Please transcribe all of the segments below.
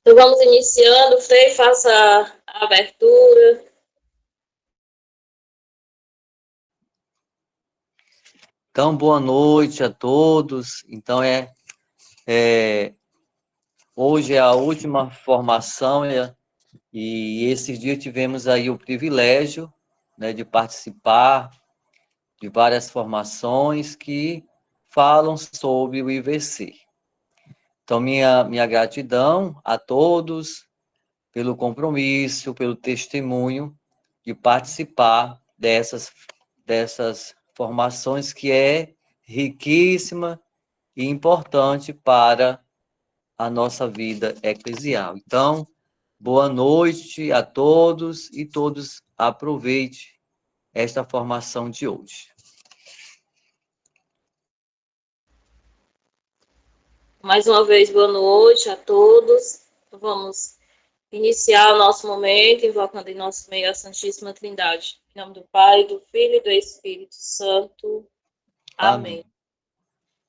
Então, vamos iniciando. Frei, faça a abertura. Então, boa noite a todos. Então, hoje é a última formação e esses dias tivemos aí o privilégio, né, de participar de várias formações que falam sobre o IVC. Então, minha gratidão a todos pelo compromisso, pelo testemunho de participar dessas formações que é riquíssima e importante para a nossa vida eclesial. Então, boa noite a todos e todos aproveite esta formação de hoje. Mais uma vez, boa noite a todos. Vamos iniciar o nosso momento, invocando em nosso meio a Santíssima Trindade. Em nome do Pai, do Filho e do Espírito Santo. Amém.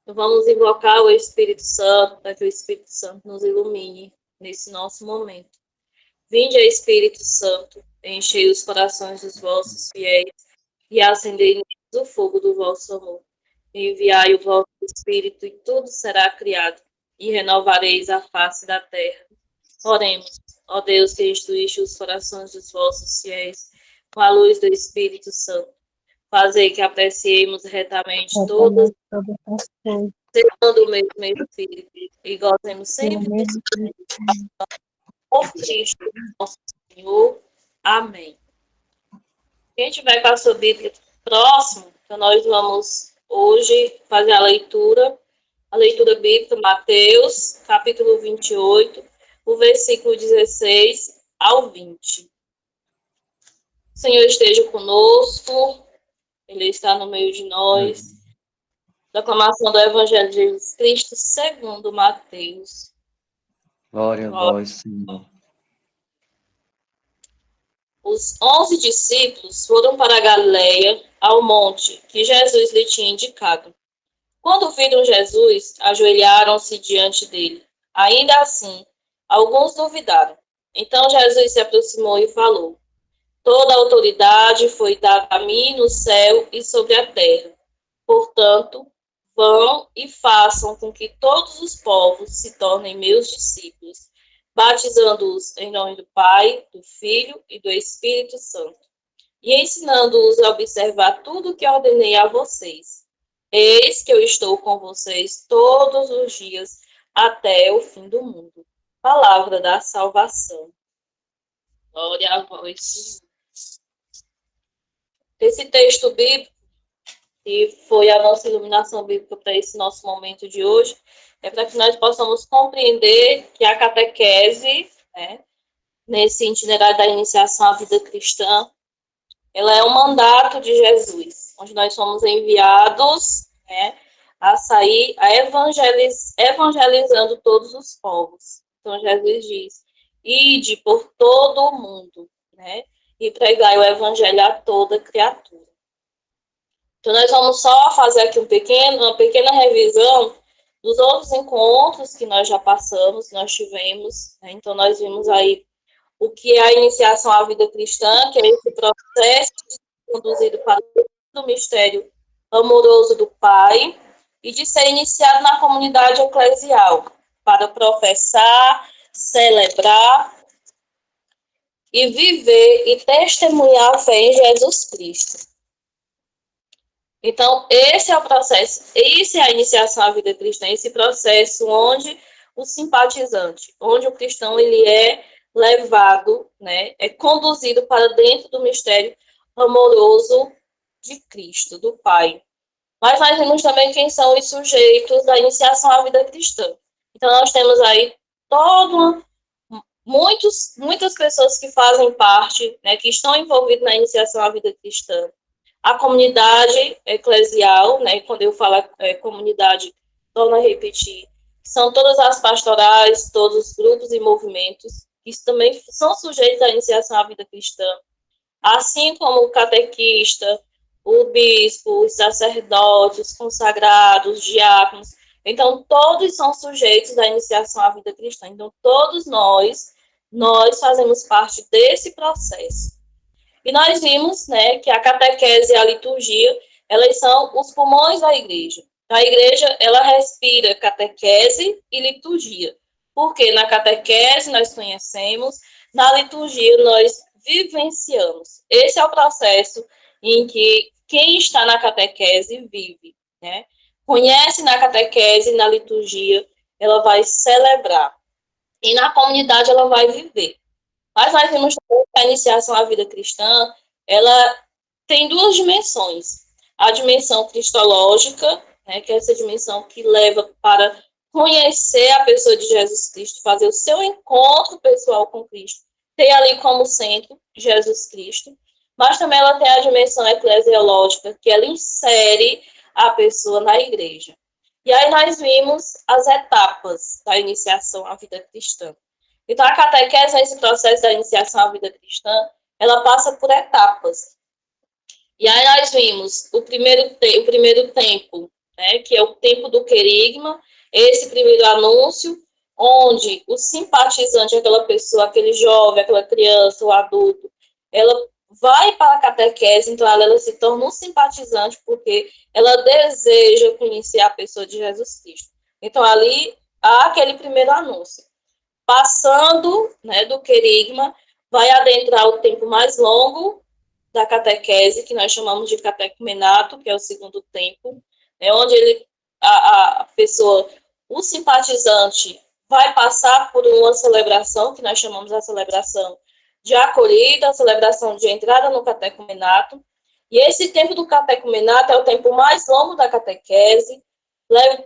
Então, vamos invocar o Espírito Santo, para que o Espírito Santo nos ilumine nesse nosso momento. Vinde, Espírito Santo, enchei os corações dos vossos fiéis e acendei neles o fogo do vosso amor. Enviai o vosso Espírito e tudo será criado, e renovareis a face da terra. Oremos, ó Deus, que instruíste os corações dos vossos fiéis com a luz do Espírito Santo. Fazei que apreciemos retamente todas, segundo o mesmo Espírito, e gozemos sempre por Cristo, nosso Senhor. Amém. Quem tiver com a sua Bíblia próximo, então nós vamos hoje fazer a leitura bíblica, Mateus, capítulo 28, o versículo 16 ao 20. O Senhor esteja conosco, Ele está no meio de nós. Proclamação do Evangelho de Jesus Cristo segundo Mateus. Glória a vós, Senhor. Os 11 discípulos foram para a Galileia, ao monte que Jesus lhe tinha indicado. Quando viram Jesus, ajoelharam-se diante dele. Ainda assim, alguns duvidaram. Então Jesus se aproximou e falou: Toda a autoridade foi dada a mim no céu e sobre a terra. Portanto, vão e façam com que todos os povos se tornem meus discípulos, batizando-os em nome do Pai, do Filho e do Espírito Santo, e ensinando-os a observar tudo o que ordenei a vocês. Eis que eu estou com vocês todos os dias até o fim do mundo. Palavra da salvação. Glória a vós. Esse texto bíblico, que foi a nossa iluminação bíblica para esse nosso momento de hoje, é para que nós possamos compreender que a catequese, né, nesse itinerário da iniciação à vida cristã, ela é um mandato de Jesus, onde nós somos enviados, né, a sair evangelizando todos os povos. Então, Jesus diz, ide por todo o mundo, né, e pregai o evangelho a toda criatura. Então, nós vamos só fazer aqui uma pequena revisão dos outros encontros que nós já passamos, que nós tivemos, né? Então, nós vimos aí o que é a iniciação à vida cristã, que é esse processo conduzido para o mistério amoroso do Pai, e de ser iniciado na comunidade eclesial, para professar, celebrar e viver e testemunhar a fé em Jesus Cristo. Então, esse é o processo, essa é a iniciação à vida cristã, esse processo onde o simpatizante, onde o cristão ele é levado, né, é conduzido para dentro do mistério amoroso de Cristo, do Pai. Mas nós vemos também quem são os sujeitos da iniciação à vida cristã. Então, nós temos aí muitas pessoas que fazem parte, né, que estão envolvidas na iniciação à vida cristã. A comunidade eclesial, né, quando eu falo comunidade, torno a repetir, são todas as pastorais, todos os grupos e movimentos, que também são sujeitos à iniciação à vida cristã, assim como o catequista, o bispo, os sacerdotes, os consagrados, os diáconos, Então, todos são sujeitos da iniciação à vida cristã. Então, todos nós fazemos parte desse processo. E nós vimos, né, que a catequese e a liturgia, elas são os pulmões da igreja. A igreja, ela respira catequese e liturgia. Porque na catequese nós conhecemos, na liturgia nós vivenciamos. Esse é o processo em que quem está na catequese vive, né? Conhece na catequese e na liturgia, ela vai celebrar. E na comunidade ela vai viver. Mas nós vimos que a iniciação à vida cristã, ela tem duas dimensões. A dimensão cristológica, né, que é essa dimensão que leva para conhecer a pessoa de Jesus Cristo, fazer o seu encontro pessoal com Cristo, tem ali como centro Jesus Cristo, mas também ela tem a dimensão eclesiológica, que ela insere a pessoa na igreja. E aí nós vimos as etapas da iniciação à vida cristã. Então, a catequese, nesse processo da iniciação à vida cristã, ela passa por etapas. E aí nós vimos o primeiro tempo, né, que é o tempo do querigma, esse primeiro anúncio, onde o simpatizante, aquela pessoa, aquele jovem, aquela criança, o adulto, ela vai para a catequese, então ela se torna um simpatizante, porque ela deseja conhecer a pessoa de Jesus Cristo. Então, ali há aquele primeiro anúncio. Passando, né, do querigma, vai adentrar o tempo mais longo da catequese, que nós chamamos de catecumenato, que é o segundo tempo, né, onde a pessoa, o simpatizante, vai passar por uma celebração, que nós chamamos de celebração de acolhida, a celebração de entrada no catecumenato, e esse tempo do catecumenato é o tempo mais longo da catequese,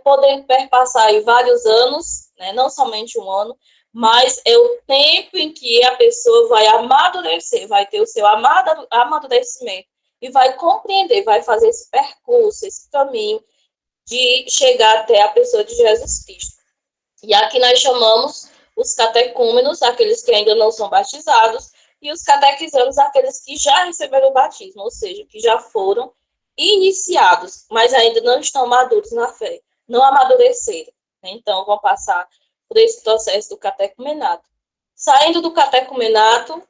podendo perpassar em vários anos, né, não somente um ano, mas é o tempo em que a pessoa vai amadurecer, vai ter o seu amadurecimento e vai compreender, vai fazer esse percurso, esse caminho de chegar até a pessoa de Jesus Cristo. E aqui nós chamamos os catecúmenos, aqueles que ainda não são batizados, e os catequizanos, aqueles que já receberam o batismo, ou seja, que já foram iniciados, mas ainda não estão maduros na fé, não amadureceram. Então, vão passar por esse processo do catecumenato. Saindo do catecumenato,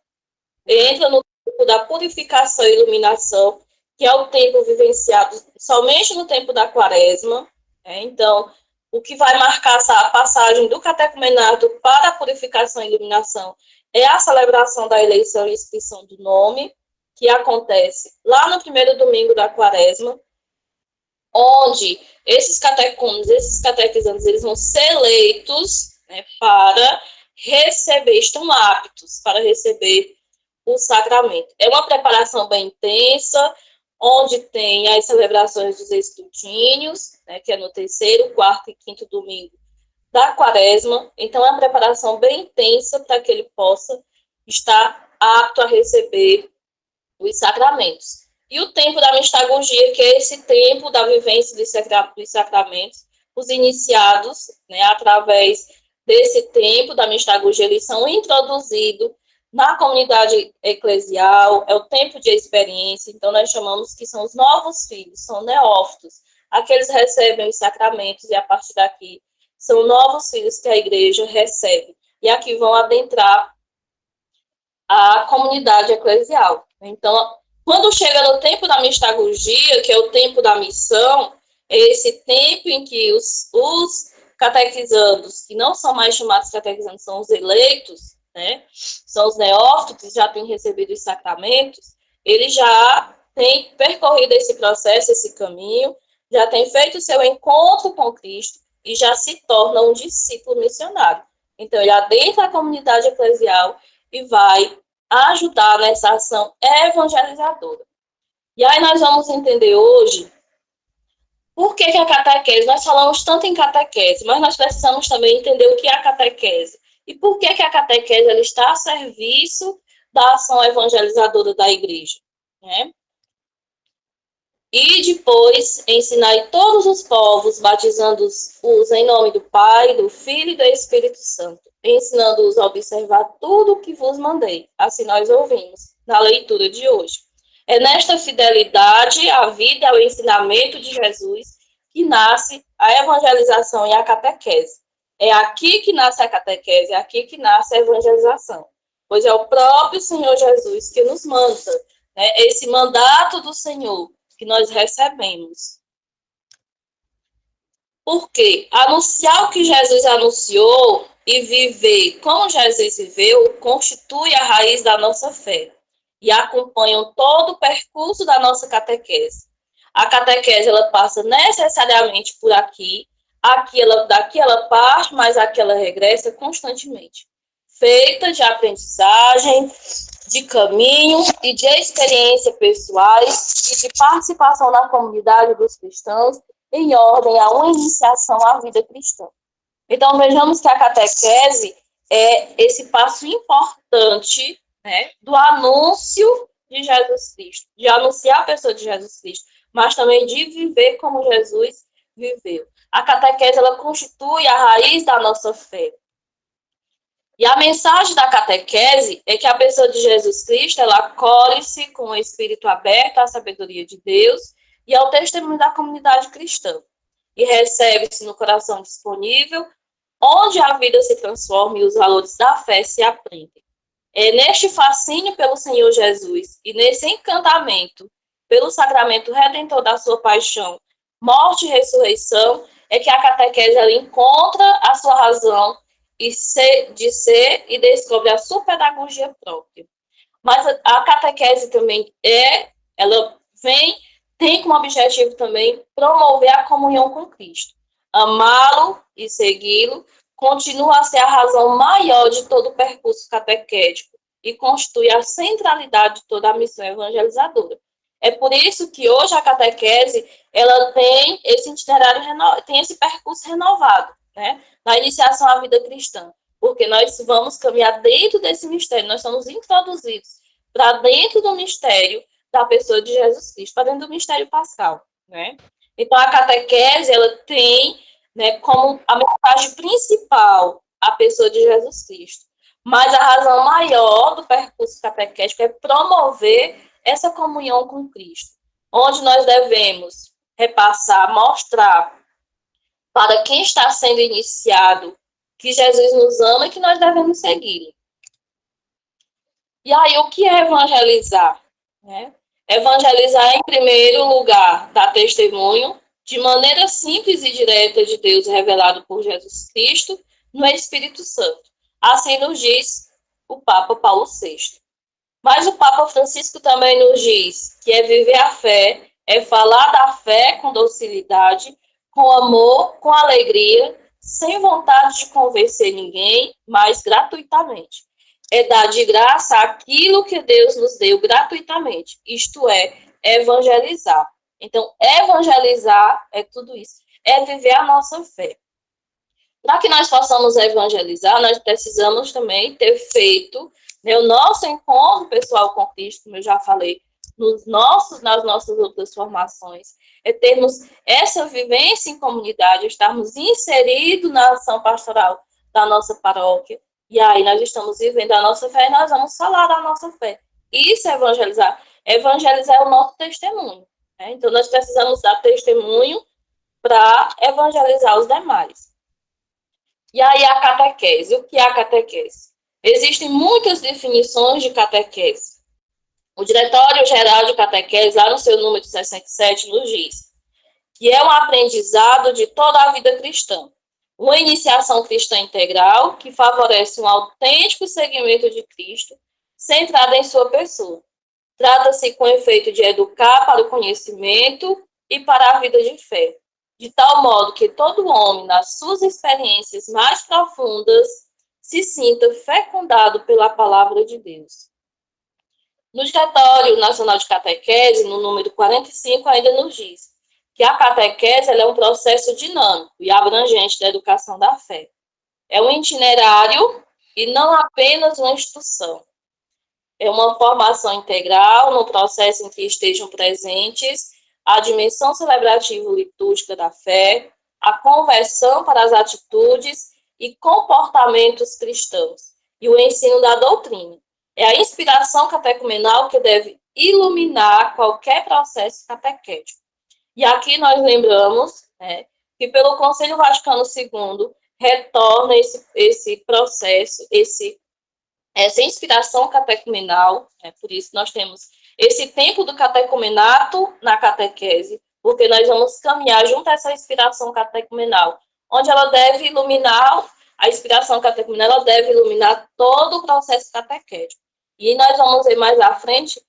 entra no tempo da purificação e iluminação, que é o tempo vivenciado somente no tempo da quaresma. Então, o que vai marcar essa passagem do catecumenato para a purificação e iluminação é a celebração da eleição e inscrição do nome, que acontece lá no primeiro domingo da quaresma, onde esses catecúmenos, esses catequizandos, eles vão ser eleitos, né, para receber, estão aptos para receber o sacramento. É uma preparação bem intensa, onde tem as celebrações dos escrutínios, né, que é no terceiro, quarto e quinto domingo da quaresma. Então, é uma preparação bem intensa para que ele possa estar apto a receber os sacramentos. E o tempo da mistagogia, que é esse tempo da vivência dos sacramentos, os iniciados, né, através desse tempo da mistagogia, eles são introduzidos na comunidade eclesial, é o tempo de experiência, então nós chamamos que são os novos filhos, são neófitos, aqueles que recebem os sacramentos, e a partir daqui são novos filhos que a igreja recebe, e aqui vão adentrar a comunidade eclesial. Então, quando chega no tempo da mistagogia, que é o tempo da missão, é esse tempo em que os catequizandos, que não são mais chamados catequizandos, são os eleitos, né? São os neófitos, que já têm recebido os sacramentos, eles já têm percorrido esse processo, esse caminho, já têm feito o seu encontro com Cristo e já se torna um discípulo missionário. Então, ele adentra a comunidade eclesial e vai ajudar nessa ação evangelizadora. E aí nós vamos entender hoje por que a catequese, nós falamos tanto em catequese, mas nós precisamos também entender o que é a catequese. E por que a catequese ela está a serviço da ação evangelizadora da igreja, né? E depois ensinai todos os povos, batizando-os em nome do Pai, do Filho e do Espírito Santo, ensinando-os a observar tudo o que vos mandei. Assim nós ouvimos na leitura de hoje. É nesta fidelidade à vida e ao ensinamento de Jesus que nasce a evangelização e a catequese. É aqui que nasce a catequese, é aqui que nasce a evangelização. Pois é o próprio Senhor Jesus que nos manda, né? Esse mandato do Senhor que nós recebemos. Porque anunciar o que Jesus anunciou e viver como Jesus viveu constitui a raiz da nossa fé e acompanham todo o percurso da nossa catequese. A catequese ela passa necessariamente por aqui, daqui ela parte, mas aqui ela regressa constantemente. Feita de aprendizagem, de caminho e de experiência pessoais e de participação na comunidade dos cristãos em ordem a uma iniciação à vida cristã. Então, vejamos que a catequese é esse passo importante, né, do anúncio de Jesus Cristo, de anunciar a pessoa de Jesus Cristo, mas também de viver como Jesus viveu. A catequese, ela constitui a raiz da nossa fé. E a mensagem da catequese é que a pessoa de Jesus Cristo, ela acolhe-se com o espírito aberto à sabedoria de Deus e ao testemunho da comunidade cristã. E recebe-se no coração disponível, onde a vida se transforma e os valores da fé se aprendem. É neste fascínio pelo Senhor Jesus e nesse encantamento pelo sacramento redentor da sua paixão, morte e ressurreição, é que a catequese ela encontra a sua razão de ser e descobre a sua pedagogia própria. Mas a catequese também ela tem como objetivo também promover a comunhão com Cristo. Amá-lo e segui-lo continua a ser a razão maior de todo o percurso catequético e constitui a centralidade de toda a missão evangelizadora. É por isso que hoje a catequese ela tem esse itinerário, tem esse percurso renovado, né, na iniciação à vida cristã, porque nós vamos caminhar dentro desse mistério, nós somos introduzidos para dentro do mistério da pessoa de Jesus Cristo, para dentro do mistério pascal, né? Então, a catequese, ela tem, né, como a mensagem principal a pessoa de Jesus Cristo. Mas a razão maior do percurso catequético é promover essa comunhão com Cristo, onde nós devemos repassar, mostrar para quem está sendo iniciado que Jesus nos ama e que nós devemos segui-lo. E aí, o que é evangelizar? Né? Evangelizar, em primeiro lugar, dar testemunho de maneira simples e direta de Deus revelado por Jesus Cristo no Espírito Santo. Assim nos diz o Papa Paulo VI. Mas o Papa Francisco também nos diz que é viver a fé, é falar da fé com docilidade, com amor, com alegria, sem vontade de convencer ninguém, mas gratuitamente. É dar de graça aquilo que Deus nos deu gratuitamente, isto é, evangelizar. Então, evangelizar é tudo isso, é viver a nossa fé. Para que nós possamos evangelizar, nós precisamos também ter feito, né, o nosso encontro pessoal com Cristo, como eu já falei, nas nossas outras formações, é termos essa vivência em comunidade, estarmos inseridos na ação pastoral da nossa paróquia, e aí nós estamos vivendo a nossa fé e nós vamos falar da nossa fé. Isso é evangelizar. Evangelizar é o nosso testemunho. Né? Então, nós precisamos dar testemunho para evangelizar os demais. E aí a catequese. O que é a catequese? Existem muitas definições de catequese. O Diretório-Geral de Catequese, lá no seu número 67, nos diz que é um aprendizado de toda a vida cristã. Uma iniciação cristã integral que favorece um autêntico seguimento de Cristo, centrada em sua pessoa. Trata-se com efeito de educar para o conhecimento e para a vida de fé, de tal modo que todo homem, nas suas experiências mais profundas, se sinta fecundado pela palavra de Deus. No Diretório Nacional de Catequese, no número 45, ainda nos diz que a catequese é um processo dinâmico e abrangente da educação da fé. É um itinerário e não apenas uma instrução. É uma formação integral no processo em que estejam presentes a dimensão celebrativo-litúrgica da fé, a conversão para as atitudes e comportamentos cristãos, e o ensino da doutrina. É a inspiração catecumenal que deve iluminar qualquer processo catequético. E aqui nós lembramos, né, que pelo Conselho Vaticano II retorna esse processo, essa inspiração catecumenal, né, por isso nós temos esse tempo do catecumenato na catequese, porque nós vamos caminhar junto a essa inspiração catecumenal, onde ela deve iluminar, a inspiração catecumenal ela deve iluminar todo o processo catequético. E nós vamos ver mais à frente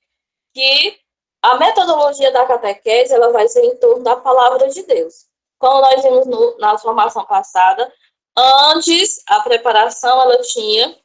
que a metodologia da catequese ela vai ser em torno da palavra de Deus. Como nós vimos na formação passada, antes a preparação ela tinha,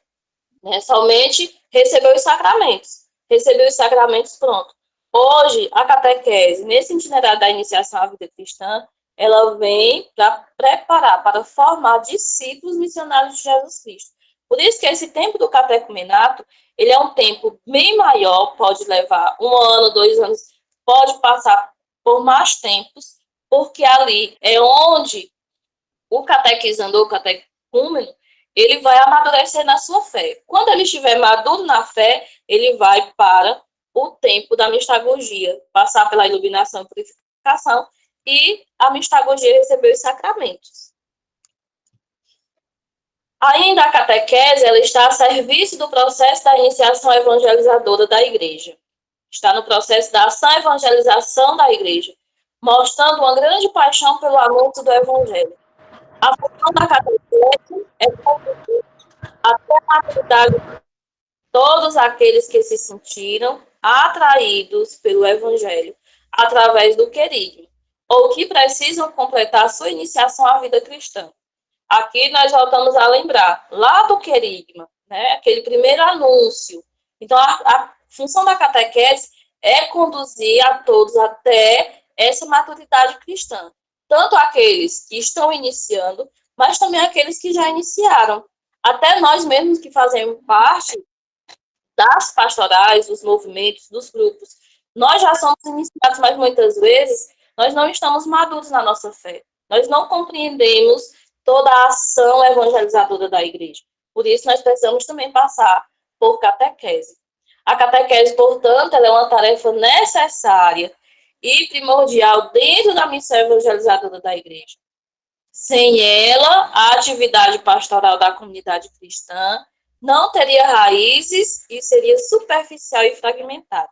né, somente recebeu os sacramentos. Recebeu os sacramentos, pronto. Hoje, a catequese, nesse itinerário da iniciação à vida cristã, ela vem para preparar, para formar discípulos missionários de Jesus Cristo. Por isso que esse tempo do catecumenato, ele é um tempo bem maior, pode levar 1 ano, 2 anos, pode passar por mais tempos, porque ali é onde o catequizando, o catecúmeno, ele vai amadurecer na sua fé. Quando ele estiver maduro na fé, ele vai para o tempo da mistagogia, passar pela iluminação e purificação, e a mistagogia receber os sacramentos. Ainda a catequese, ela está a serviço do processo da iniciação evangelizadora da igreja. Está no processo da ação evangelização da igreja, mostrando uma grande paixão pelo anúncio do evangelho. A função da catequese é conduzir até a maturidade todos aqueles que se sentiram atraídos pelo Evangelho através do querigma, ou que precisam completar sua iniciação à vida cristã. Aqui nós voltamos a lembrar, lá do querigma, né, aquele primeiro anúncio. Então, a função da catequese é conduzir a todos até essa maturidade cristã. Tanto aqueles que estão iniciando, mas também aqueles que já iniciaram. Até nós mesmos que fazemos parte das pastorais, dos movimentos, dos grupos. Nós já somos iniciados, mas muitas vezes nós não estamos maduros na nossa fé. Nós não compreendemos toda a ação evangelizadora da igreja. Por isso, nós precisamos também passar por catequese. A catequese, portanto, ela é uma tarefa necessária e primordial dentro da missão evangelizadora da igreja. Sem ela, a atividade pastoral da comunidade cristã não teria raízes e seria superficial e fragmentada.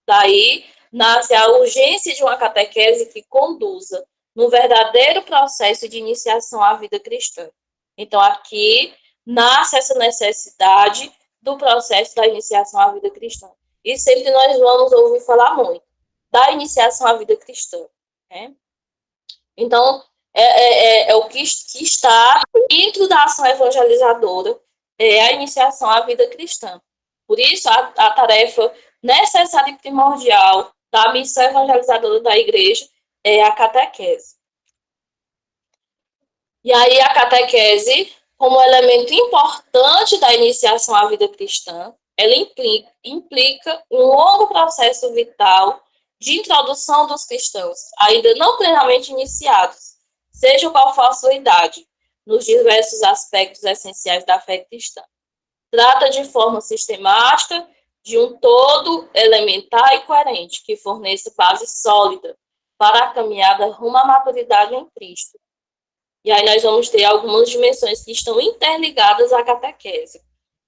Daí nasce a urgência de uma catequese que conduza no verdadeiro processo de iniciação à vida cristã. Então, aqui nasce essa necessidade do processo da iniciação à vida cristã. E sempre nós vamos ouvir falar muito da iniciação à vida cristã, né? Então, é o que está dentro da ação evangelizadora, é a iniciação à vida cristã. Por isso, a tarefa necessária e primordial da missão evangelizadora da igreja é a catequese. E aí, a catequese, como elemento importante da iniciação à vida cristã, ela implica um longo processo vital de introdução dos cristãos, ainda não plenamente iniciados, seja qual for a sua idade, nos diversos aspectos essenciais da fé cristã. Trata de forma sistemática de um todo elementar e coerente, que forneça base sólida para a caminhada rumo à maturidade em Cristo. E aí nós vamos ter algumas dimensões que estão interligadas à catequese.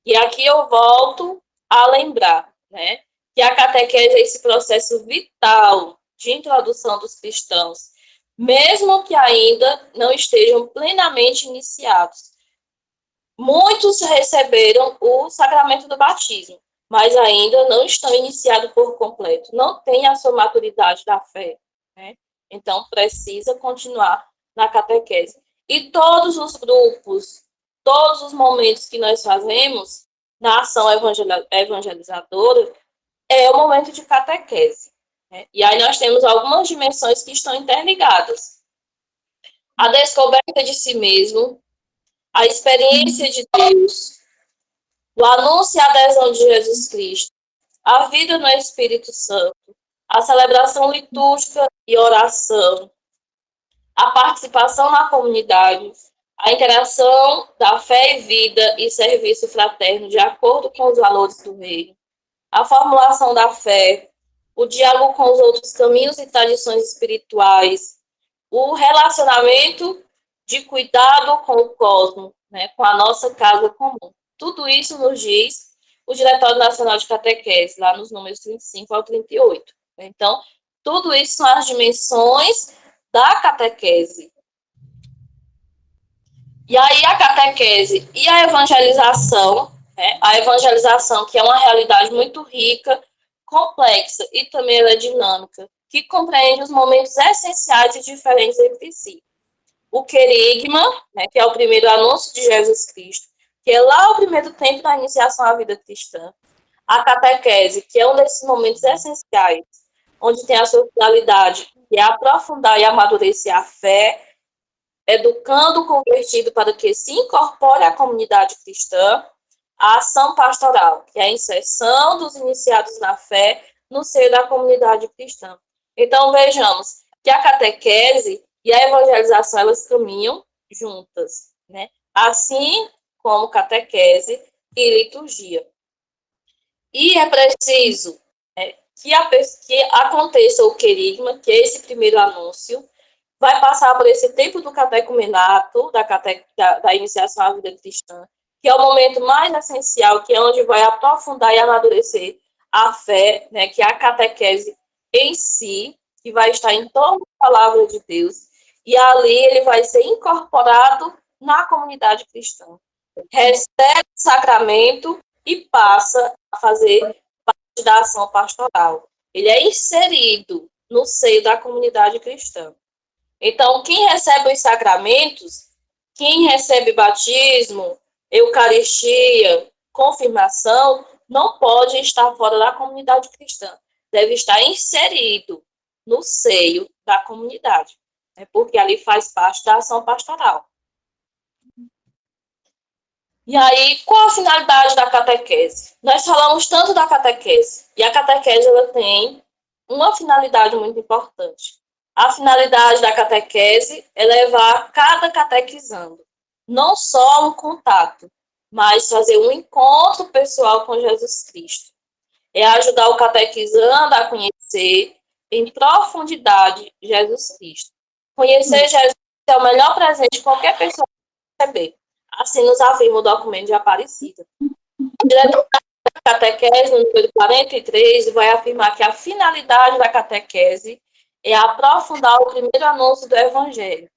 E aqui eu volto a lembrar, né, que a catequese é esse processo vital de introdução dos cristãos, mesmo que ainda não estejam plenamente iniciados. Muitos receberam o sacramento do batismo, mas ainda não estão iniciados por completo, não têm a sua maturidade da fé, né? Então, precisa continuar na catequese. E todos os grupos, todos os momentos que nós fazemos na ação evangelizadora, é o momento de catequese, né? E aí nós temos algumas dimensões que estão interligadas. A descoberta de si mesmo, a experiência de Deus, o anúncio e a adesão de Jesus Cristo, a vida no Espírito Santo, a celebração litúrgica e oração, a participação na comunidade, a interação da fé e vida e serviço fraterno de acordo com os valores do reino, a formulação da fé, o diálogo com os outros caminhos e tradições espirituais, o relacionamento de cuidado com o cosmos, né, com a nossa casa comum. Tudo isso nos diz o Diretório Nacional de Catequese, lá nos números 35 ao 38. Então, tudo isso são as dimensões da catequese. E aí a catequese e a evangelização, né, a evangelização que é uma realidade muito rica, complexa e também ela é dinâmica, que compreende os momentos essenciais e diferentes entre si. O querigma, né, que é o primeiro anúncio de Jesus Cristo, que é lá o primeiro tempo da iniciação à vida cristã. A catequese, que é um desses momentos essenciais, onde tem a sua finalidade, que é aprofundar e amadurecer a fé, educando o convertido para que se incorpore à comunidade cristã. A ação pastoral, que é a inserção dos iniciados na fé no seio da comunidade cristã. Então, vejamos que a catequese e a evangelização, elas caminham juntas, né? Assim como catequese e liturgia. E é preciso, né, que aconteça o querigma, que é esse primeiro anúncio, vai passar por esse tempo do catecumenato, da iniciação à vida cristã, que é o momento mais essencial, que é onde vai aprofundar e amadurecer a fé, né, que é a catequese em si, que vai estar em torno da palavra de Deus, e ali ele vai ser incorporado na comunidade cristã. Recebe o sacramento e passa a fazer parte da ação pastoral. Ele é inserido no seio da comunidade cristã. Então, quem recebe os sacramentos, quem recebe batismo, eucaristia, confirmação, não pode estar fora da comunidade cristã. Deve estar inserido no seio da comunidade, né, porque ali faz parte da ação pastoral. E aí, qual a finalidade da catequese? Nós falamos tanto da catequese, e a catequese ela tem uma finalidade muito importante. A finalidade da catequese é levar cada catequizando, não só um contato, mas fazer um encontro pessoal com Jesus Cristo. É ajudar o catequizando a conhecer em profundidade Jesus Cristo. Conhecer Jesus é o melhor presente que qualquer pessoa pode receber. Assim nos afirma o documento de Aparecida. O diretor da catequese, no número 43, vai afirmar que a finalidade da catequese é aprofundar o primeiro anúncio do Evangelho,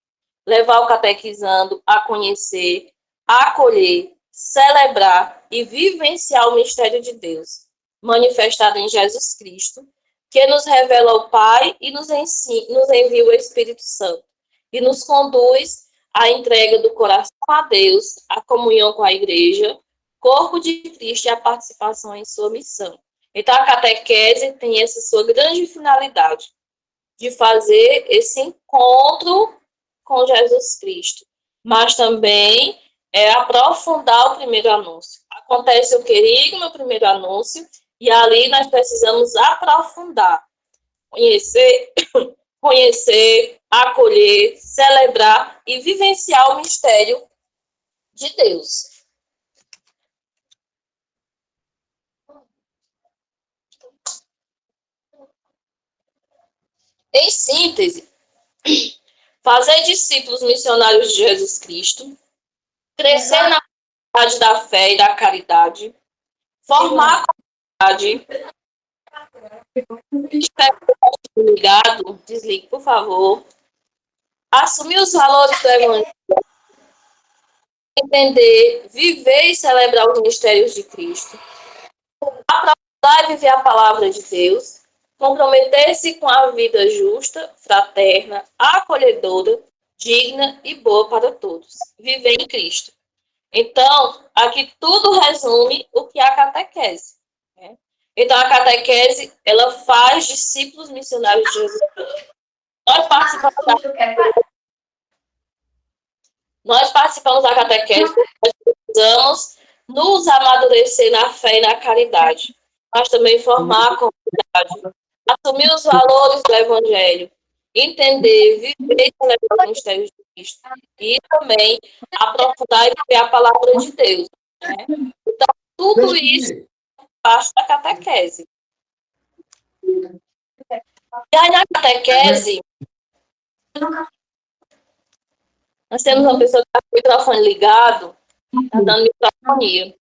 levar o catequizando a conhecer, acolher, celebrar e vivenciar o mistério de Deus, manifestado em Jesus Cristo, que nos revela o Pai e nos envia o Espírito Santo, e nos conduz à entrega do coração a Deus, à comunhão com a Igreja, corpo de Cristo e a participação em sua missão. Então, a catequese tem essa sua grande finalidade, de fazer esse encontro com Jesus Cristo, mas também aprofundar o primeiro anúncio. Acontece o querigma, o primeiro anúncio, e ali nós precisamos aprofundar, conhecer, conhecer, acolher, celebrar e vivenciar o mistério de Deus. Em síntese, fazer discípulos missionários de Jesus Cristo, crescer na comunidade da fé e da caridade, formar a comunidade, ligado, desligue, por favor, assumir os valores do Evangelho, entender, viver e celebrar os mistérios de Cristo, aprofundar e viver a palavra de Deus, comprometer-se com a vida justa, fraterna, acolhedora, digna e boa para todos. Viver em Cristo. Então, aqui tudo resume o que é a catequese. Né? Então, a catequese, ela faz discípulos missionários de Jesus. Nós participamos da catequese porque nós precisamos nos amadurecer na fé e na caridade, mas também formar a comunidade, assumir os valores do Evangelho, entender, viver e celebrar os mistérios de Cristo, e também aprofundar e viver a palavra de Deus. Né? Então, tudo isso faz parte da catequese. E aí, na catequese, Nós temos uma pessoa que está com o microfone ligado, está dando microfonia.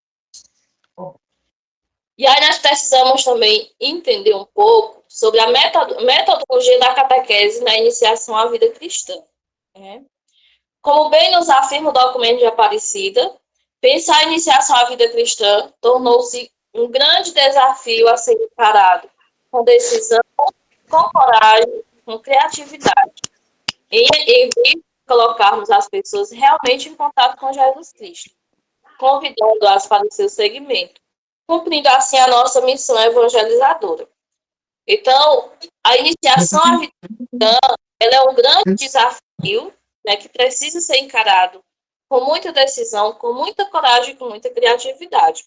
E aí nós precisamos também entender um pouco sobre a metodologia da catequese na iniciação à vida cristã. Né? Como bem nos afirma o documento de Aparecida, pensar a iniciação à vida cristã tornou-se um grande desafio a ser encarado com decisão, com coragem, com criatividade, em vez de colocarmos as pessoas realmente em contato com Jesus Cristo, convidando-as para o seu segmento, cumprindo assim a nossa missão evangelizadora. Então, a iniciação à vida cristã, ela é um grande desafio, né, que precisa ser encarado com muita decisão, com muita coragem, com muita criatividade.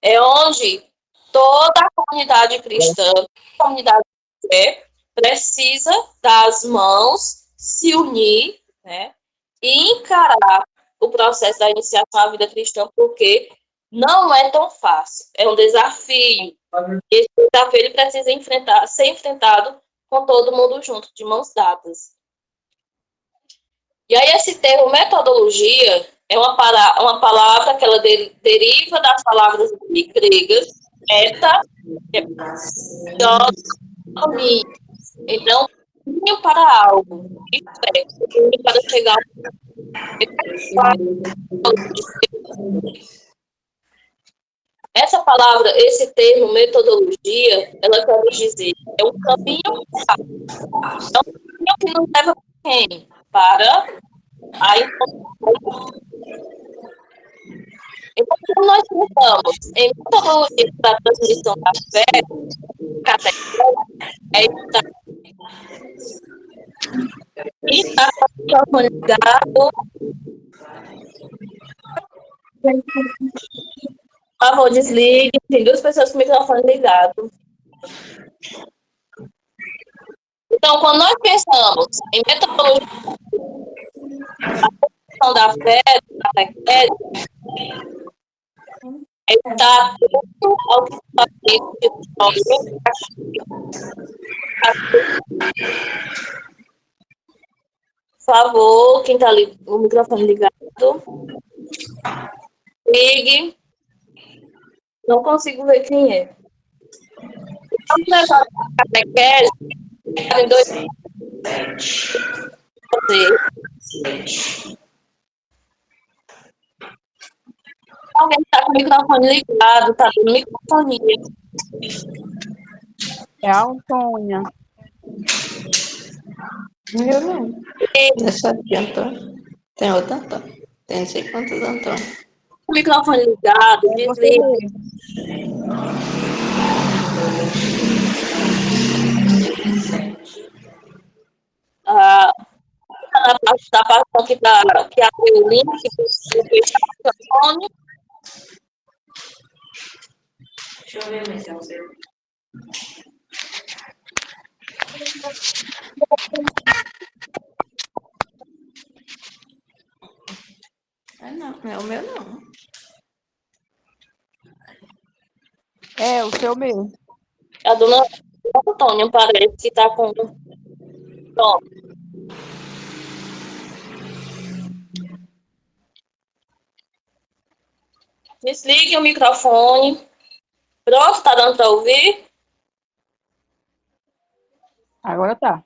É onde toda a comunidade cristã, a comunidade de fé, precisa dar as mãos, se unir, né, e encarar o processo da iniciação à vida cristã, porque não é tão fácil. É um desafio. Esse desafio ele precisa ser enfrentado com todo mundo junto, de mãos dadas. E aí esse termo metodologia é uma palavra que ela deriva das palavras gregas, meta, que é caminho. Então, caminho para algo, caminho para chegar ao... Essa palavra, esse termo metodologia, ela quer dizer, é um caminho que nos leva para quem? Para a informação. Então, quando nós pensamos em metodologia para a transmissão da fé, catequese, é estar com o microfone ligado. Por favor, desligue. Tem duas pessoas com o microfone ligado. Então, quando nós pensamos em metodologia da fé, da catequese, é estar atento ao que está dentro de nós. Por favor, quem está ali, o microfone ligado, ligue. Não consigo ver quem é. Vamos levar a catequese em dois. Alguém está com o microfone ligado, está dando microfonia. É a Antônia. Eu não. Essa aqui, Antônio. Tem outra Antônio. Tem não sei quantos Antônio. O microfone ligado, É você desliga. mesmo. Na participação que abriu o link, do microfone. Deixa eu ver mais um seu. Não é o meu, não. É, o seu mesmo. A dona Antônia parece que está com. Pronto. Desligue o microfone. Pronto, está dando para ouvir? Agora tá.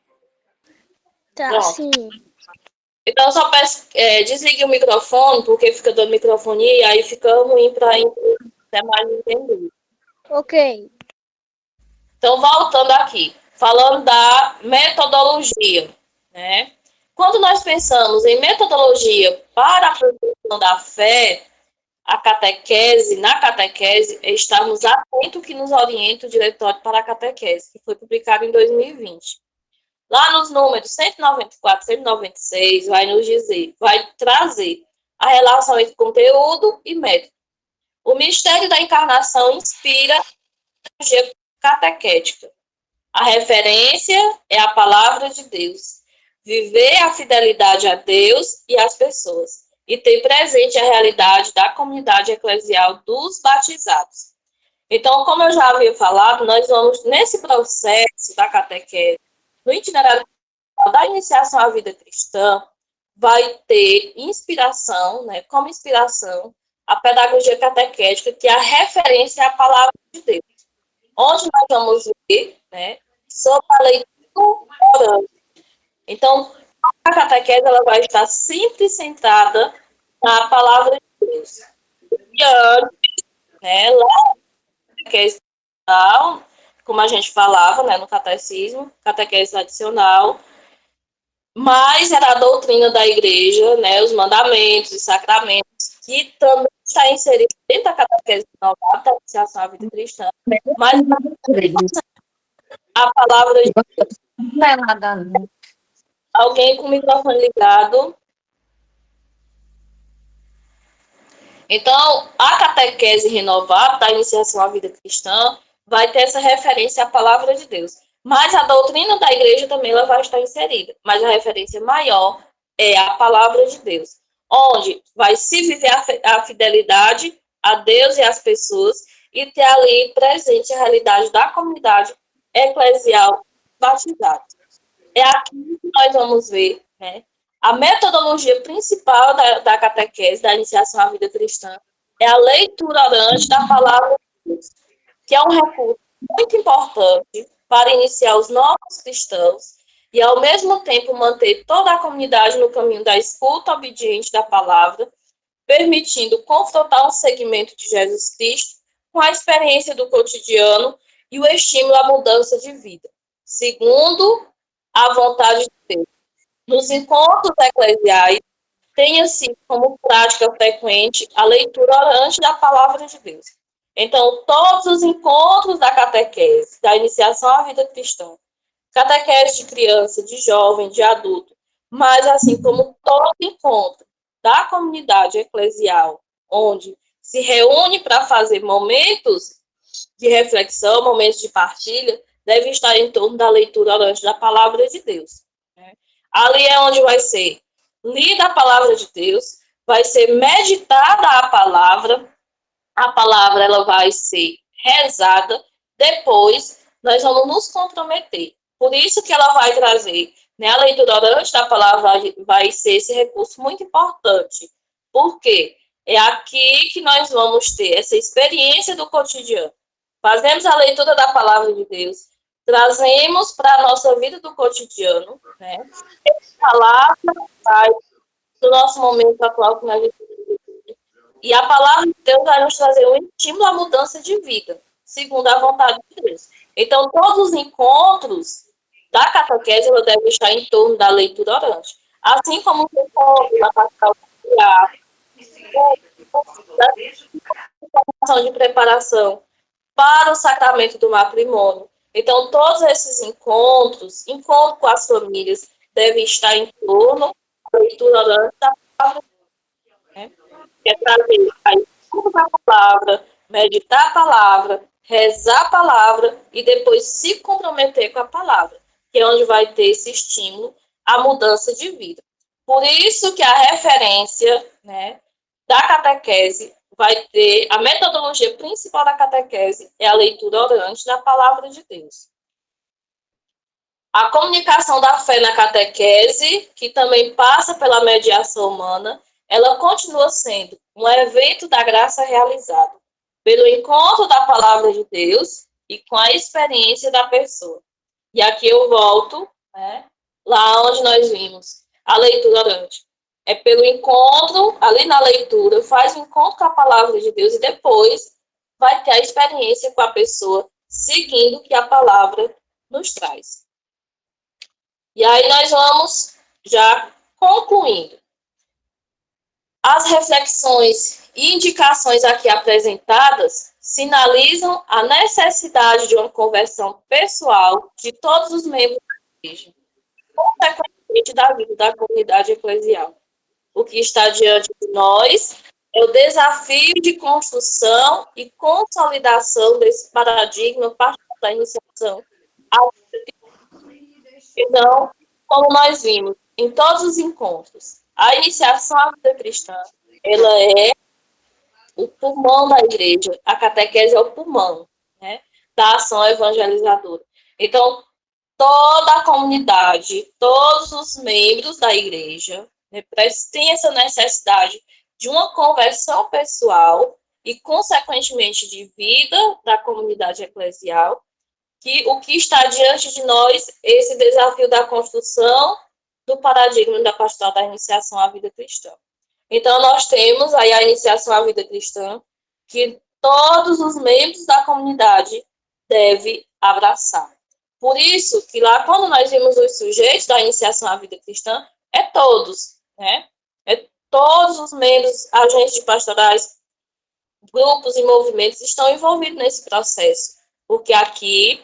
Tá, Pronto. sim. Então, só peço, desligue o microfone, porque fica dando microfonia e aí fica ruim para até mais entender. Ok. Então, voltando aqui, falando da metodologia, né? Quando nós pensamos em metodologia para a produção da fé, a catequese, na catequese, estamos atentos que nos orienta o Diretório para a Catequese, que foi publicado em 2020. Lá nos números 194, 196, vai nos dizer, vai trazer a relação entre conteúdo e método. O mistério da encarnação inspira a teologia catequética. A referência é a palavra de Deus. Viver a fidelidade a Deus e às pessoas. E ter presente a realidade da comunidade eclesial dos batizados. Então, como eu já havia falado, nós vamos, nesse processo da catequese, no itinerário da iniciação à vida cristã, vai ter inspiração, né, como inspiração, a pedagogia catequética, que é a referência à palavra de Deus, onde nós vamos ver, né, sobre a leitura orante. Então, a catequese ela vai estar sempre centrada na palavra de Deus. E antes, né, lá na catequese tradicional, como a gente falava, né, no catecismo, catequese tradicional, mas era a doutrina da igreja, né, os mandamentos, os sacramentos, que também está inserido dentro da catequese novata, da iniciação à vida cristã, mas a palavra de Deus. Alguém com o microfone ligado? Então, a catequese renovada da iniciação à vida cristã vai ter essa referência à palavra de Deus. Mas a doutrina da igreja também ela vai estar inserida. Mas a referência maior é a palavra de Deus, onde vai se viver a fidelidade a Deus e às pessoas e ter ali presente a realidade da comunidade eclesial batizada. É aqui que nós vamos ver, né, a metodologia principal da catequese, da iniciação à vida cristã, é a leitura orante da palavra de Deus, que é um recurso muito importante para iniciar os novos cristãos e, ao mesmo tempo, manter toda a comunidade no caminho da escuta obediente da palavra, permitindo confrontar um segmento de Jesus Cristo com a experiência do cotidiano e o estímulo à mudança de vida, segundo a vontade de Deus. Nos encontros eclesiais, tenha sido como prática frequente a leitura orante da palavra de Deus. Então, todos os encontros da catequese, da iniciação à vida cristã, catequese de criança, de jovem, de adulto, mas assim como todo encontro da comunidade eclesial, onde se reúne para fazer momentos de reflexão, momentos de partilha, deve estar em torno da leitura orante da palavra de Deus. Ali é onde vai ser lida a palavra de Deus, vai ser meditada a palavra ela vai ser rezada, depois nós vamos nos comprometer. Por isso que ela vai trazer, né, a leitura orante da palavra vai ser esse recurso muito importante. Por quê? É aqui que nós vamos ter essa experiência do cotidiano. Fazemos a leitura da palavra de Deus, trazemos para a nossa vida do cotidiano, né? A palavra vai do nosso momento atual que nós vivemos. E a palavra de Deus vai nos trazer um estímulo à mudança de vida, segundo a vontade de Deus. Então, todos os encontros da catequese ela deve estar em torno da leitura orante. Assim como o encontro da pastoral da de preparação para o sacramento do matrimônio. Então, todos esses encontros, encontro com as famílias, devem estar em torno da leitura orante da palavra, né? Que é trazer a escuta da palavra, meditar a palavra, rezar a palavra e depois se comprometer com a palavra, que é onde vai ter esse estímulo à mudança de vida. Por isso que a referência, né, da catequese vai ter, a metodologia principal da catequese é a leitura orante da palavra de Deus. A comunicação da fé na catequese, que também passa pela mediação humana, ela continua sendo um evento da graça realizado pelo encontro da palavra de Deus e com a experiência da pessoa. E aqui eu volto, né, lá onde nós vimos a leitura orante. É pelo encontro, ali na leitura, faz o encontro com a palavra de Deus e depois vai ter a experiência com a pessoa, seguindo o que a palavra nos traz. E aí nós vamos já concluindo. As reflexões e indicações aqui apresentadas sinalizam a necessidade de uma conversão pessoal de todos os membros da igreja, consequentemente da vida da comunidade eclesial. O que está diante de nós é o desafio de construção e consolidação desse paradigma para a iniciação. Então, como nós vimos em todos os encontros, a iniciação à vida cristã, ela é o pulmão da igreja, a catequese é o pulmão, né, da ação evangelizadora. Então, toda a comunidade, todos os membros da igreja, né, tem essa necessidade de uma conversão pessoal e, consequentemente, de vida da comunidade eclesial, que o que está diante de nós, esse desafio da construção do paradigma da pastoral da iniciação à vida cristã. Então, nós temos aí a iniciação à vida cristã, que todos os membros da comunidade devem abraçar. Por isso que lá, quando nós vimos os sujeitos da iniciação à vida cristã, é todos, né? É todos os membros, agentes pastorais, grupos e movimentos estão envolvidos nesse processo, porque aqui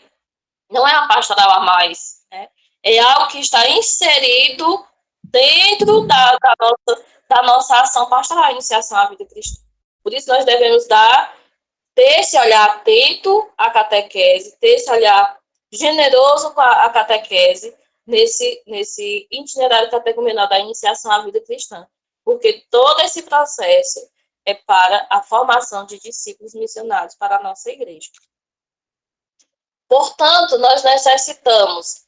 não é a pastoral a mais, né? É algo que está inserido dentro da nossa ação pastoral, a iniciação à vida cristã. Por isso, nós devemos ter esse olhar atento à catequese, ter esse olhar generoso com a catequese, nesse itinerário catecumenal da iniciação à vida cristã. Porque todo esse processo é para a formação de discípulos missionários para a nossa igreja. Portanto, nós necessitamos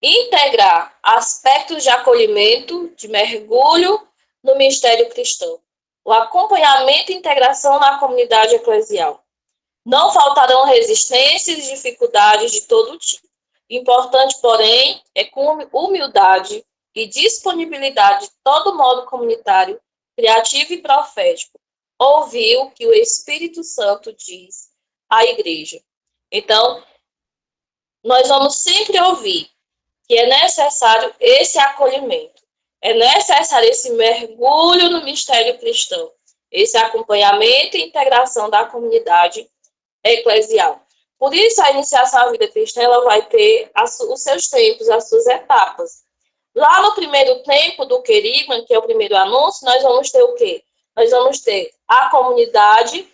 integrar aspectos de acolhimento, de mergulho no mistério cristão, o acompanhamento e integração na comunidade eclesial. Não faltarão resistências e dificuldades de todo tipo. Importante, porém, é com humildade e disponibilidade de todo modo comunitário, criativo e profético, ouvir o que o Espírito Santo diz à igreja. Então, nós vamos sempre ouvir que é necessário esse acolhimento, é necessário esse mergulho no mistério cristão, esse acompanhamento e integração da comunidade eclesial. Por isso, a iniciação à vida cristã ela vai ter os seus tempos, as suas etapas. Lá no primeiro tempo do querigma, que é o primeiro anúncio, nós vamos ter o quê? Nós vamos ter a comunidade,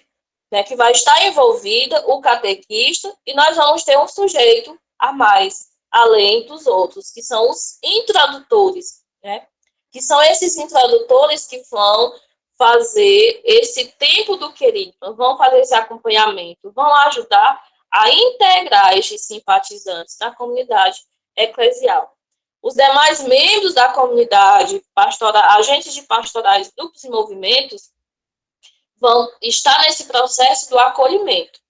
né, que vai estar envolvida, o catequista, e nós vamos ter um sujeito a mais, além dos outros, que são os introdutores, né? Que são esses introdutores que vão fazer esse tempo do querigma, vão fazer esse acompanhamento, vão ajudar a integrar estes simpatizantes na comunidade eclesial. Os demais membros da comunidade, agentes de pastorais, grupos e movimentos, vão estar nesse processo do acolhimento,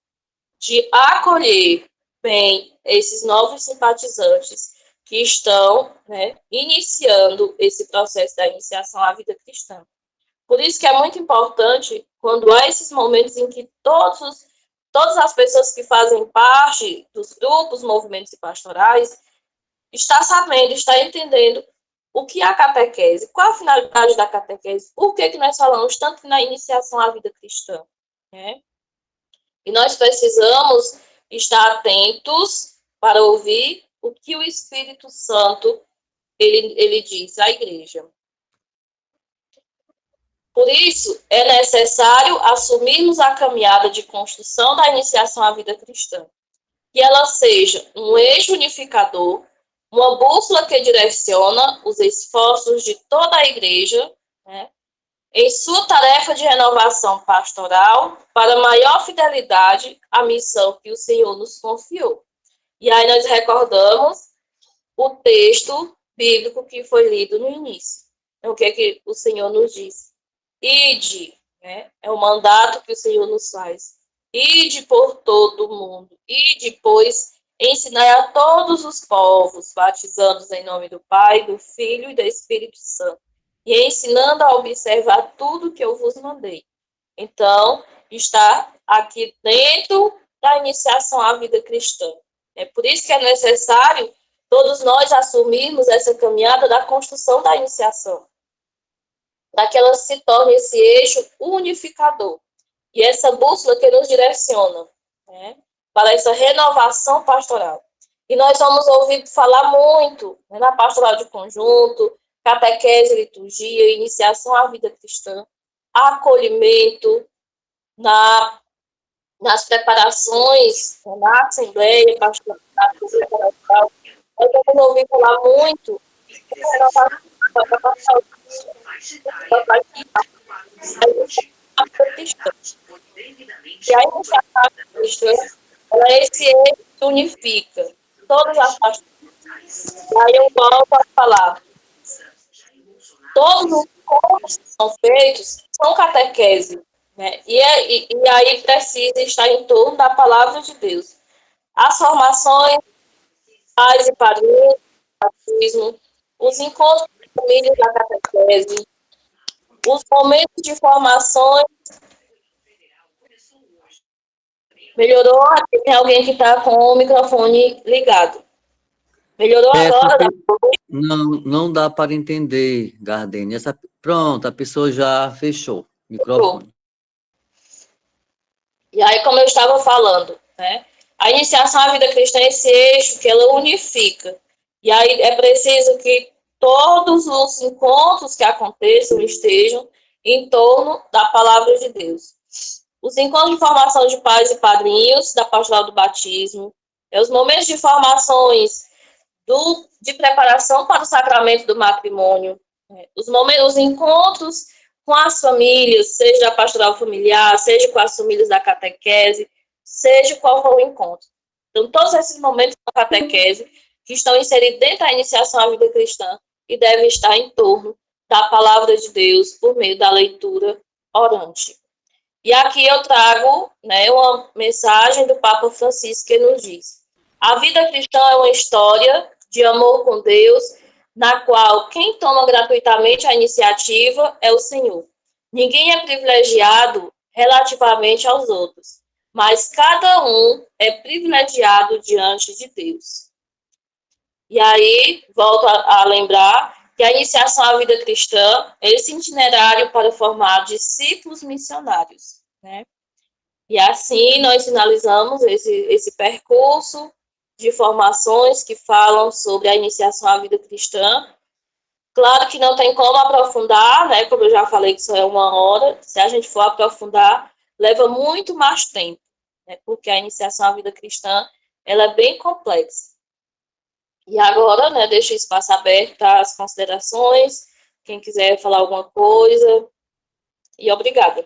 de acolher bem esses novos simpatizantes que estão, né, iniciando esse processo da iniciação à vida cristã. Por isso que é muito importante, quando há esses momentos em que todas as pessoas que fazem parte dos grupos, movimentos e pastorais, está sabendo, está entendendo o que é a catequese, qual a finalidade da catequese, por que nós falamos tanto na iniciação à vida cristã, né? E nós precisamos estar atentos para ouvir o que o Espírito Santo ele diz à igreja. Por isso, é necessário assumirmos a caminhada de construção da iniciação à vida cristã, que ela seja um eixo unificador, uma bússola que direciona os esforços de toda a igreja, né, em sua tarefa de renovação pastoral para maior fidelidade à missão que o Senhor nos confiou. E aí nós recordamos o texto bíblico que foi lido no início. Então, o que é que o Senhor nos diz? Ide, né? É o mandato que o Senhor nos faz. Ide por todo o mundo. Ide, pois, ensinai a todos os povos, batizando-os em nome do Pai, do Filho e do Espírito Santo, e ensinando a observar tudo que eu vos mandei. Então, está aqui dentro da iniciação à vida cristã. É por isso que é necessário todos nós assumirmos essa caminhada da construção da iniciação, para que ela se torne esse eixo unificador e essa bússola que nos direciona, né, para essa renovação pastoral. E nós vamos ouvir falar muito, né, na pastoral de conjunto, catequese, liturgia, iniciação à vida cristã, acolhimento, nas preparações, na Assembleia Pastoral, nós vamos ouvir falar muito e a iniciação cristã, ela é esse eixo que unifica todas as pastorais. Aí eu volto a falar. Todos os encontros que são feitos são catequese, né? E aí precisa estar em torno da palavra de Deus. As formações, pais e padrinhos, batismo, os encontros de família da catequese, os momentos de formações. Melhorou? Aqui tem alguém que está com o microfone ligado. Melhorou agora? Não dá para entender, Gardene. Pronto, a pessoa já fechou o microfone. E aí, como eu estava falando, né? A iniciação à vida cristã é esse eixo que ela unifica. E aí é preciso que todos os encontros que aconteçam estejam em torno da palavra de Deus. Os encontros de formação de pais e padrinhos, da pastoral do batismo, os momentos de formações de preparação para o sacramento do matrimônio, os encontros com as famílias, seja da pastoral familiar, seja com as famílias da catequese, seja qual for o encontro. Então, todos esses momentos da catequese que estão inseridos dentro da iniciação à vida cristã e devem estar em torno da palavra de Deus por meio da leitura orante. E aqui eu trago, né, uma mensagem do Papa Francisco que nos diz: a vida cristã é uma história de amor com Deus, na qual quem toma gratuitamente a iniciativa é o Senhor. Ninguém é privilegiado relativamente aos outros, mas cada um é privilegiado diante de Deus. E aí, volto a lembrar que a iniciação à vida cristã é esse itinerário para formar discípulos missionários, né? E assim nós finalizamos esse percurso de formações que falam sobre a iniciação à vida cristã. Claro que não tem como aprofundar, né? Como eu já falei que só é 1 hora. Se a gente for aprofundar, leva muito mais tempo, né? Porque a iniciação à vida cristã ela é bem complexa. E agora, né, deixo o espaço aberto para as considerações, quem quiser falar alguma coisa, e obrigada.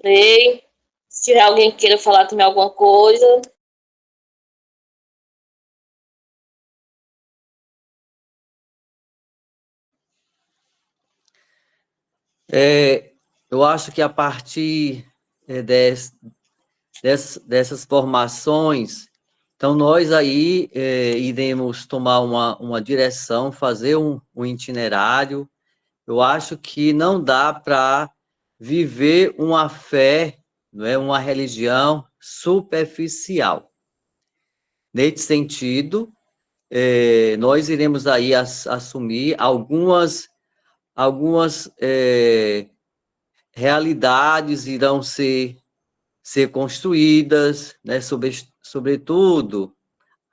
Frei, se tiver alguém que queira falar também alguma coisa. Eu acho que a partir dessas formações, então nós aí iremos tomar uma direção, fazer um itinerário. Eu acho que não dá para viver uma fé, não é, uma religião superficial. Nesse sentido, nós iremos aí assumir algumas realidades irão ser construídas, né, sobretudo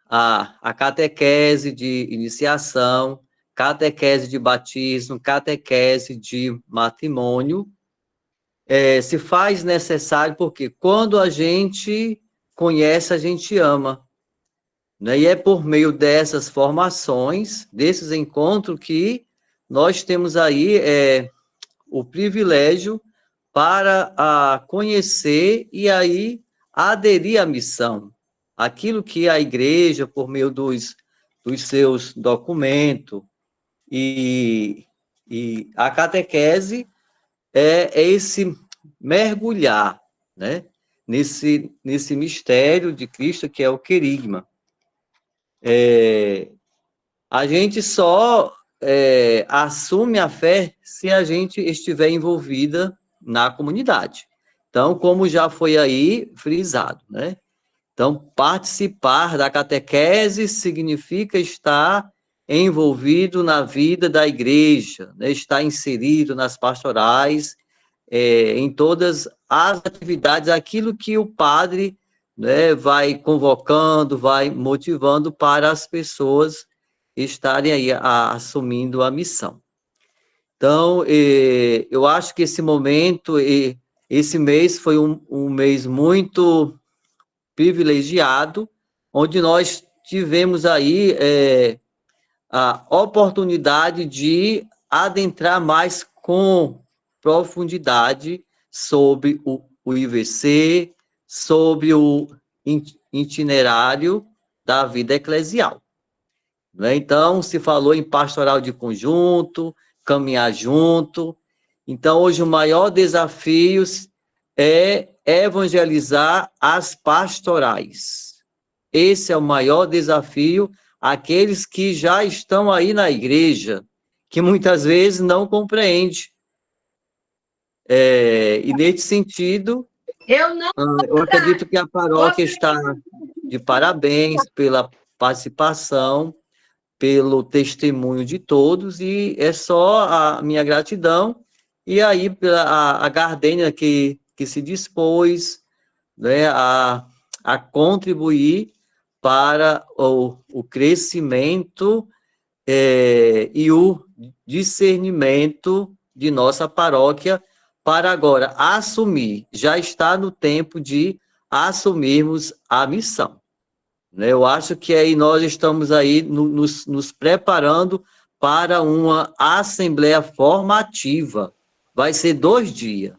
a catequese de iniciação, catequese de batismo, catequese de matrimônio, se faz necessário porque quando a gente conhece, a gente ama, né? E é por meio dessas formações, desses encontros, que nós temos aí o privilégio para conhecer e aí aderir à missão. Aquilo que a igreja, por meio dos seus documentos e a catequese, é esse mergulhar, né, nesse mistério de Cristo, que é o querigma. A gente só assume a fé se a gente estiver envolvida na comunidade. Então, como já foi aí frisado, né? Então, participar da catequese significa estar envolvido na vida da igreja, né? Estar inserido nas pastorais, em todas as atividades, aquilo que o padre, né, vai convocando, vai motivando para as pessoas estarem aí assumindo a missão. Então, eu acho que esse momento, esse mês foi um mês muito privilegiado, onde nós tivemos aí a oportunidade de adentrar mais com profundidade sobre o IVC, sobre o itinerário da vida eclesial. né? Então, se falou em pastoral de conjunto, caminhar junto. Então, hoje o maior desafio é evangelizar as pastorais. Esse é o maior desafio, aqueles que já estão aí na igreja, que muitas vezes não compreende. E nesse sentido, eu acredito que a paróquia está de parabéns pela participação, pelo testemunho de todos, e é só a minha gratidão, e aí a Gardênia que se dispôs, né, a contribuir para o crescimento e o discernimento de nossa paróquia para agora assumir, já está no tempo de assumirmos a missão, né? Eu acho que aí nós estamos aí nos preparando para uma assembleia formativa, vai ser 2 dias.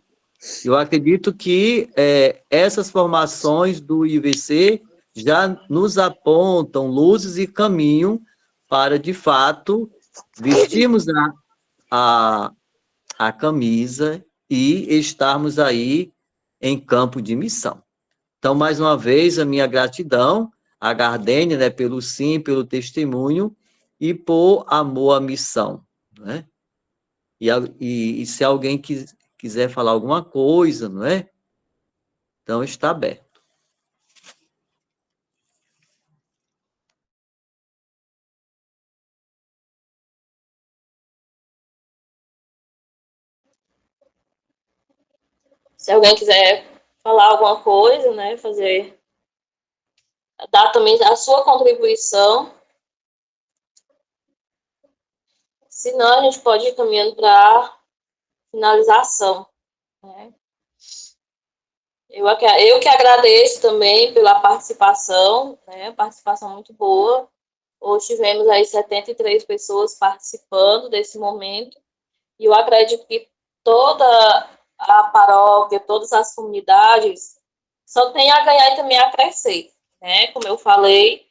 Eu acredito que essas formações do IVC já nos apontam luzes e caminho para, de fato, vestirmos a camisa e estarmos aí em campo de missão. Então, mais uma vez, a minha gratidão à Gardênia, né, pelo sim, pelo testemunho e por amor à missão, né? E se alguém quiser falar alguma coisa, não é? Então, está aberto. Se alguém quiser falar alguma coisa, né, dar também a sua contribuição. Senão, a gente pode ir caminhando para a finalização, né? Eu que agradeço também pela participação, né? Participação muito boa. Hoje tivemos aí 73 pessoas participando desse momento, e eu acredito que toda a paróquia, todas as comunidades, só tem a ganhar e também a crescer, né? Como eu falei,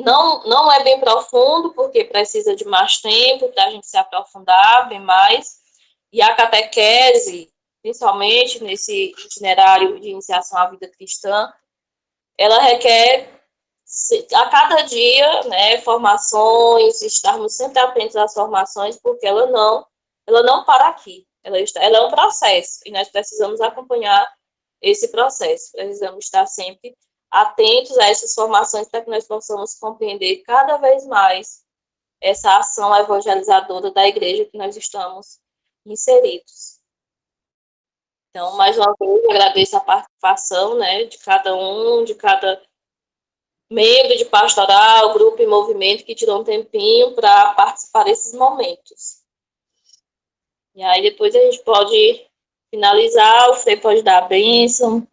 não é bem profundo, porque precisa de mais tempo para a gente se aprofundar bem mais, e a catequese, principalmente nesse itinerário de iniciação à vida cristã, ela requer a cada dia, né, formações, estarmos sempre atentos às formações, porque ela não para aqui, ela é um processo, e nós precisamos acompanhar esse processo, precisamos estar sempre atentos a essas formações para que nós possamos compreender cada vez mais essa ação evangelizadora da igreja que nós estamos inseridos. Então, mais uma vez, eu agradeço a participação, né, de cada membro de pastoral, grupo e movimento que tirou um tempinho para participar desses momentos. E aí depois a gente pode finalizar, o Frei pode dar a bênção.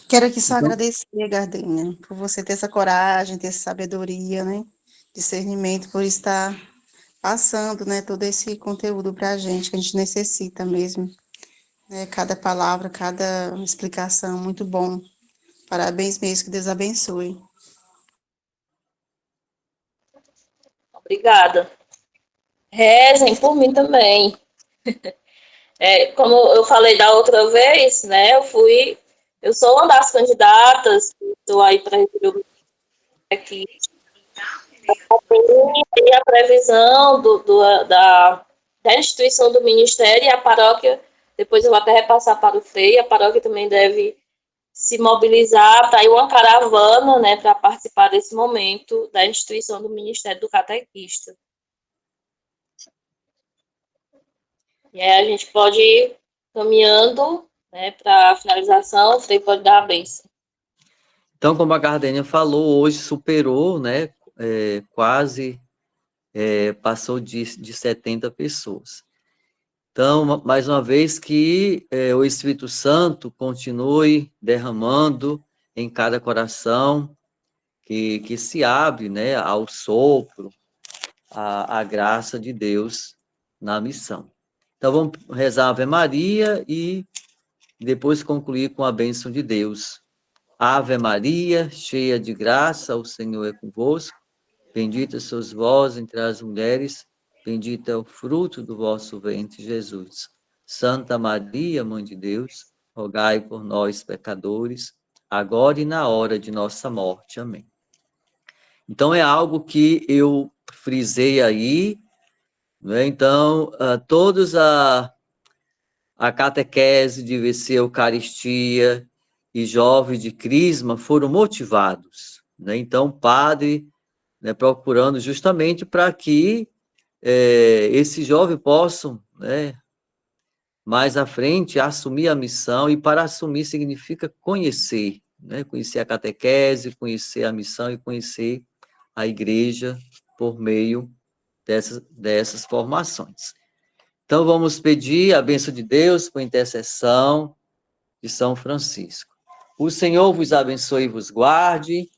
Quero aqui só agradecer, Gardênia, por você ter essa coragem, ter essa sabedoria, né, discernimento, por estar passando, né, todo esse conteúdo para a gente, que a gente necessita mesmo, né, cada palavra, cada explicação, muito bom. Parabéns mesmo, que Deus abençoe. Obrigada. Rezem por mim também. Como eu falei da outra vez, né, eu sou uma das candidatas, estou aí para receber o aqui. E a previsão da instituição do ministério, e a paróquia, depois eu vou até repassar para o Frei, a paróquia também deve se mobilizar para ir uma caravana, né, para participar desse momento da instituição do Ministério do Catequista. E aí a gente pode ir caminhando, né, para a finalização, o Frei pode dar a bênção. Então, como a Gardênia falou, hoje superou, né, quase passou de 70 pessoas. Então, mais uma vez, que o Espírito Santo continue derramando em cada coração, que se abre, né, ao sopro, a graça de Deus na missão. Então, vamos rezar a Ave Maria e depois concluir com a bênção de Deus. Ave Maria, cheia de graça, o Senhor é convosco. Bendita sois vós entre as mulheres, bendito é o fruto do vosso ventre, Jesus. Santa Maria, Mãe de Deus, rogai por nós, pecadores, agora e na hora de nossa morte. Amém. Então, é algo que eu frisei aí, né? Então, todos a catequese de VC Eucaristia e jovens de Crisma foram motivados, né? Então, padre, né, procurando justamente para que esses jovens possam, né, mais à frente, assumir a missão, e para assumir significa conhecer, né, conhecer a catequese, conhecer a missão e conhecer a igreja por meio dessas formações. Então, vamos pedir a bênção de Deus por intercessão de São Francisco. O Senhor vos abençoe e vos guarde.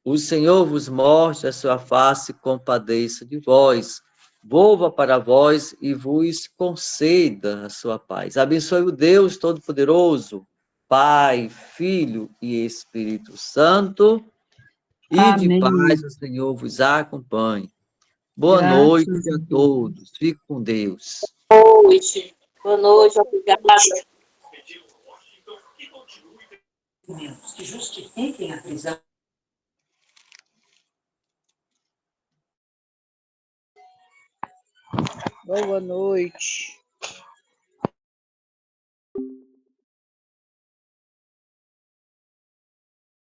O Senhor vos mostre a sua face e compadeça de vós. Volva para vós e vos conceda a sua paz. Abençoe o Deus Todo-Poderoso, Pai, Filho e Espírito Santo. E de Amém. paz o Senhor vos acompanhe. Boa Graças noite a a Deus. todos. Fique com Deus. Boa noite. Boa noite, obrigada. Que justifiquem a prisão. Boa noite.